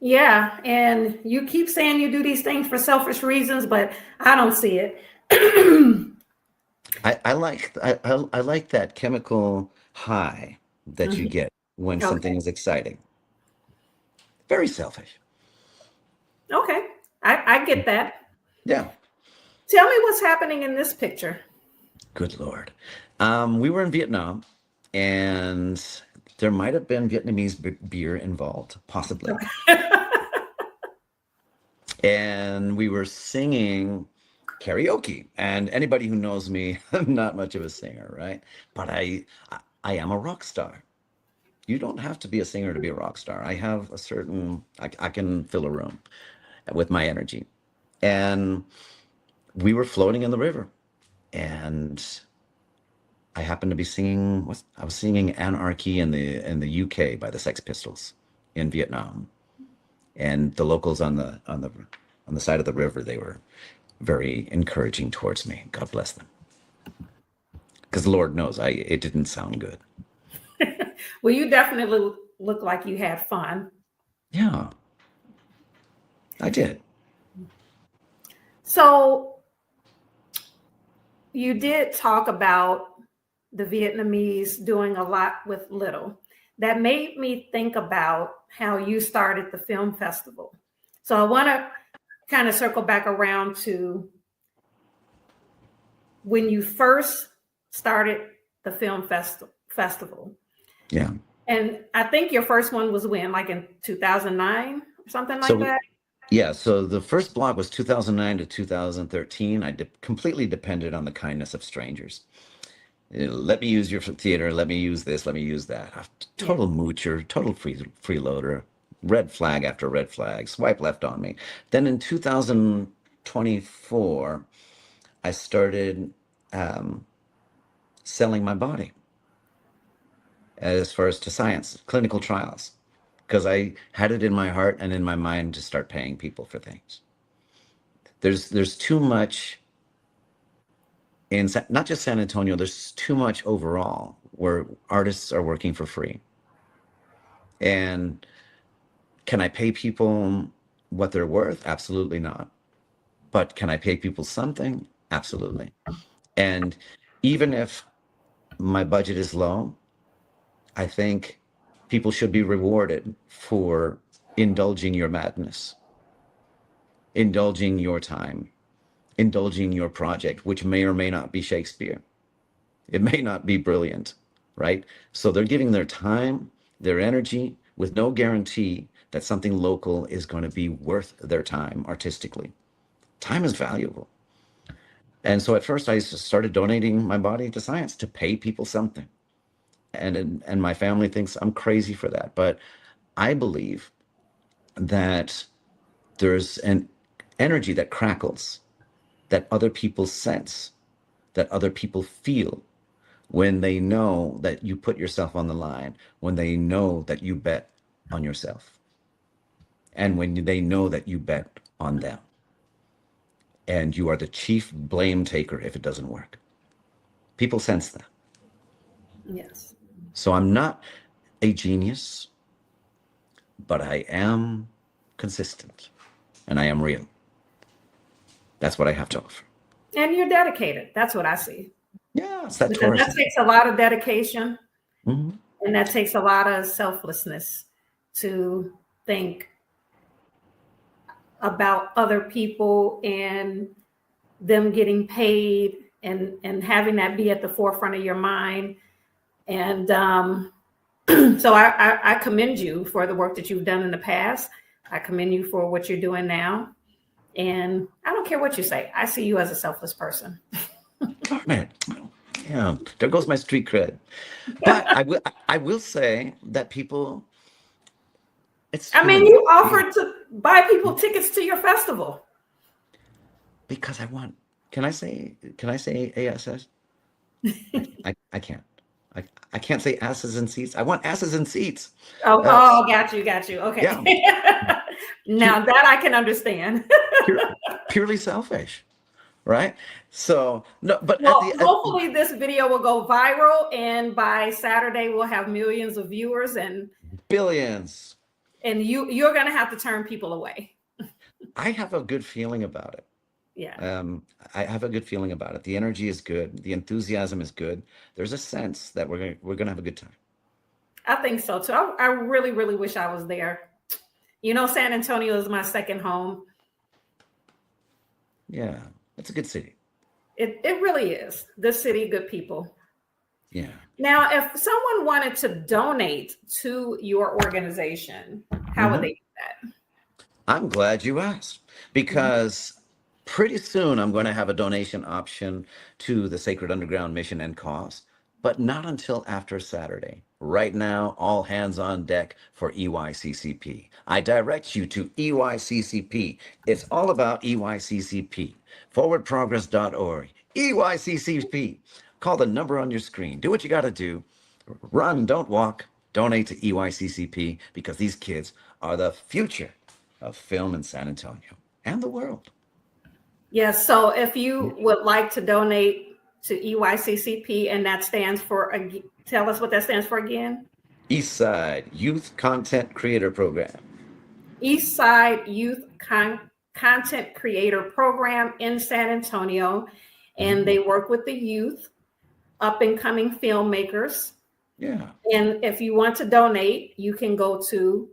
Yeah, and you keep saying you do these things for selfish reasons, but I don't see it. I like that chemical high that you get when something Okay. is exciting. Very selfish. Okay. I get that. Yeah. Tell me what's happening in this picture. Good Lord. We were in Vietnam, and there might have been Vietnamese beer involved, possibly. And we were singing karaoke. And anybody who knows me, I'm not much of a singer, right? But I am a rock star. You don't have to be a singer to be a rock star. I have a certain, I can fill a room with my energy. And we were floating in the river, and I happened to be singing. I was singing "Anarchy" in the UK by the Sex Pistols in Vietnam, and the locals on the side of the river, they were very encouraging towards me. God bless them, because Lord knows it didn't sound good. Well, you definitely look like you had fun. Yeah, I did. So you did talk about the Vietnamese doing a lot with little. That made me think about how you started the film festival. So I want to kind of circle back around to when you first started the film festival. Yeah. And I think your first one was when, like in 2009 or something like So that? yeah, so the first block was 2009 to 2013. Completely depended on the kindness of strangers. Let me use your theater. Let me use this. Let me use that. Yeah. Total moocher, total freeloader. Red flag after red flag. Swipe left on me. Then in 2024, I started selling my body as far as to science, clinical trials, because I had it in my heart and in my mind to start paying people for things. There's too much in not just San Antonio, there's too much overall where artists are working for free. And can I pay people what they're worth? Absolutely not. But can I pay people something? Absolutely. And even if my budget is low, I think people should be rewarded for indulging your madness, indulging your time, indulging your project, which may or may not be Shakespeare. It may not be brilliant, right? So they're giving their time, their energy, with no guarantee that something local is going to be worth their time artistically. Time is valuable. And so at first I started donating my body to science to pay people something. And my family thinks I'm crazy for that. But I believe that there's an energy that crackles, that other people sense, that other people feel when they know that you put yourself on the line, when they know that you bet on yourself, and when they know that you bet on them. And you are the chief blame taker if it doesn't work. People sense that. Yes. So I'm not a genius, but I am consistent and I am real. That's what I have to offer. And you're dedicated. That's what I see. Yeah, it's that Because Taurus. that takes a lot of dedication, Mm-hmm. and that takes a lot of selflessness to think about other people and them getting paid and having that be at the forefront of your mind. And so I commend you for the work that you've done in the past. I commend you for what you're doing now. And I don't care what you say. I see you as a selfless person. Darn it. Yeah, there goes my street cred. But I will say that people It's I mean, feeling you good offered to buy people tickets to your festival. because I want. Can I say ASS? I can't. I, I can't say asses and seats. I want asses and seats. Oh, That's got you. Okay. yeah, pure, Now that I can understand. pure, purely selfish, right? So no, but Well, hopefully this video will go viral, and by Saturday we'll have millions of viewers, and billions. you're gonna have to turn people away. I have a good feeling about it. Yeah, Um, I have a good feeling about it. The energy is good. The enthusiasm is good. There's a sense that we're gonna have a good time. I think so too. I really, really wish I was there. You know, San Antonio is my second home. Yeah, it's a good city. It really is. Good city, good people. Yeah. Now, if someone wanted to donate to your organization, how would hmm they do that? I'm glad you asked Mhm. because pretty soon I'm going to have a donation option to the Sacred Underground mission and cause, but not until after Saturday. Right now, all hands on deck for EYCCP. I direct you to EYCCP. It's all about EYCCP. Forwardprogress.org. EYCCP. Call the number on your screen. Do what you got to do. Run, don't walk. Donate to EYCCP because these kids are the future of film in San Antonio and the world. Yes. So if you would like to donate to EYCCP, and that stands for, tell us what that stands for again. Eastside Youth Content Creator Program. East Side Youth Content Creator Program in San Antonio. And they work with the youth, up and coming filmmakers. Yeah. And if you want to donate, you can go to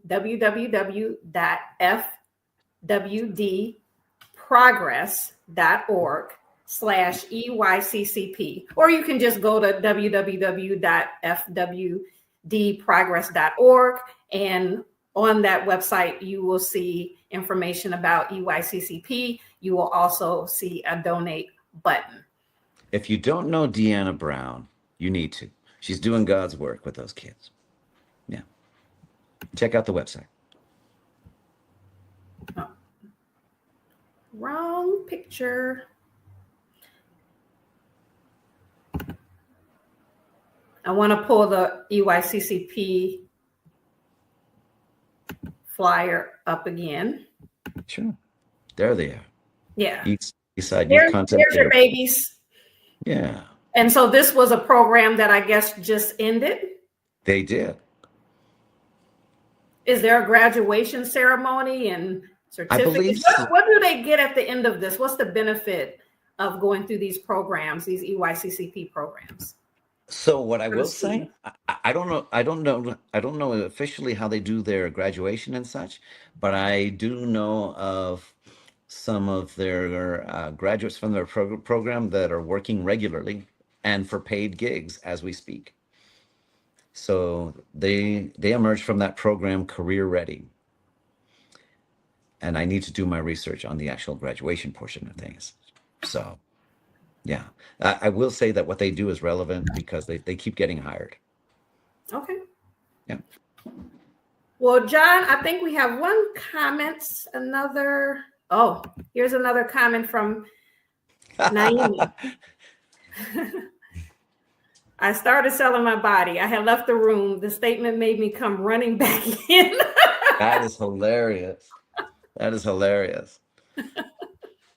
www.fwdprogress.org/EYCCP, or you can just go to www.fwdprogress.org, and on that website, you will see information about EYCCP. You will also see a donate button. If you don't know Deanna Brown, you need to. She's doing God's work with those kids. Yeah. Check out the website. Oh, wrong picture. I want to pull the EYCCP flyer up again. Sure. There they are. Yeah. Eastside Youth Content There's your Creator. babies. Yeah. And so this was a program that I guess just ended. They did. Is there a graduation ceremony and I believe certificates? so. What do they get at the end of this? What's the benefit of going through these programs, these EYCCP programs? So what I For the will say, students? I don't know officially how they do their graduation and such, but I do know of some of their graduates from their program that are working regularly and for paid gigs as we speak. So they emerge from that program career ready. And I need to do my research on the actual graduation portion of things. So yeah, I will say that what they do is relevant because they keep getting hired. Okay. Yeah. Well, John, I think we have one comment. Here's another comment from Naomi. I started selling my body. I had left the room. The statement made me come running back in. That is hilarious. That is hilarious.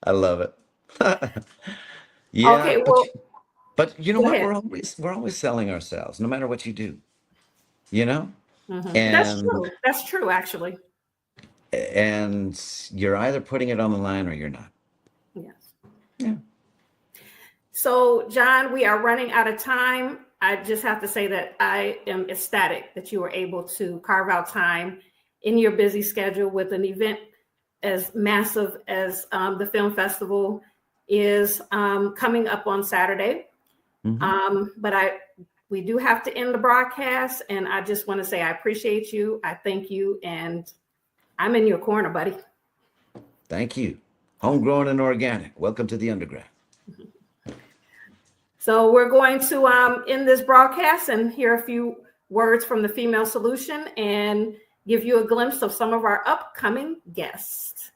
I love it. Yeah, Okay, well, but you know go what? ahead. We're always selling ourselves, no matter what you do. You know, That's and true. That's true, actually. and you're either putting it on the line or you're not. Yes. Yeah. So, John, we are running out of time. I just have to say that I am ecstatic that you were able to carve out time in your busy schedule with an event as massive as the film festival is coming up on Saturday. But we do have to end the broadcast, and I just want to say I appreciate you. I thank you, and I'm in your corner, buddy. Thank you. Homegrown and organic. Welcome to the underground. So we're going to end this broadcast and hear a few words from the Female Solution, and give you a glimpse of some of our upcoming guests.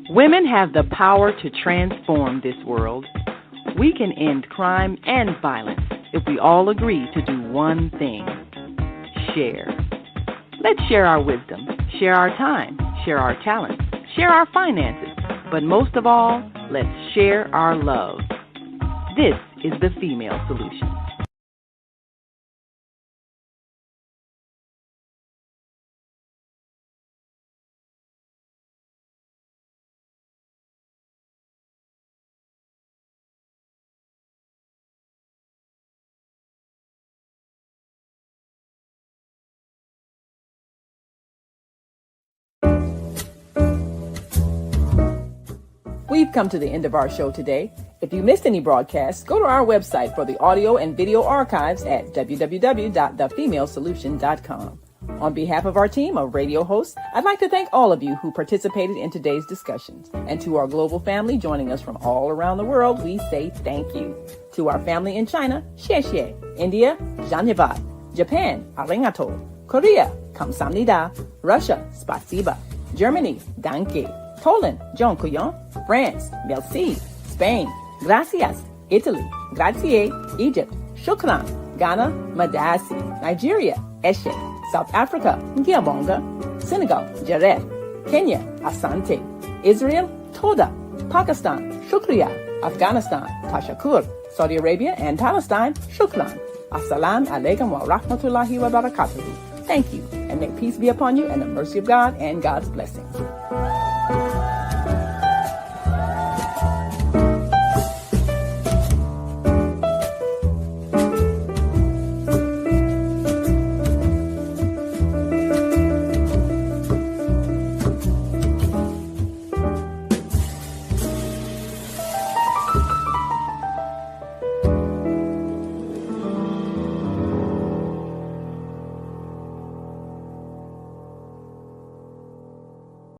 Women have the power to transform this world. We can end crime and violence if we all agree to do one thing: share. Let's share our wisdom, share our time, share our talents, share our finances, but most of all, let's share our love. This is the Female Solution. We've come to the end of our show today. If you missed any broadcasts, go to our website for the audio and video archives at www.thefemalesolution.com. On behalf of our team of radio hosts, I'd like to thank all of you who participated in today's discussions. And to our global family joining us from all around the world, we say thank you. To our family in China, xie xie. India, Dhanyavad. Japan, arigato. Korea, kamsamnida. Russia, spasiba. Germany, danke. Poland, dziękuję. France, merci. Spain, gracias. Italy, grazie. Egypt, shukran. Ghana, madasi. Nigeria, eshe. South Africa, ngiyabonga. Senegal, jareh. Kenya, asante. Israel, toda. Pakistan, shukriya. Afghanistan, tashakur. Saudi Arabia and Palestine, shukran. Assalamu alaikum wa rahmatullahi wa barakatuhu. Thank you, and may peace be upon you and the mercy of God and God's blessings.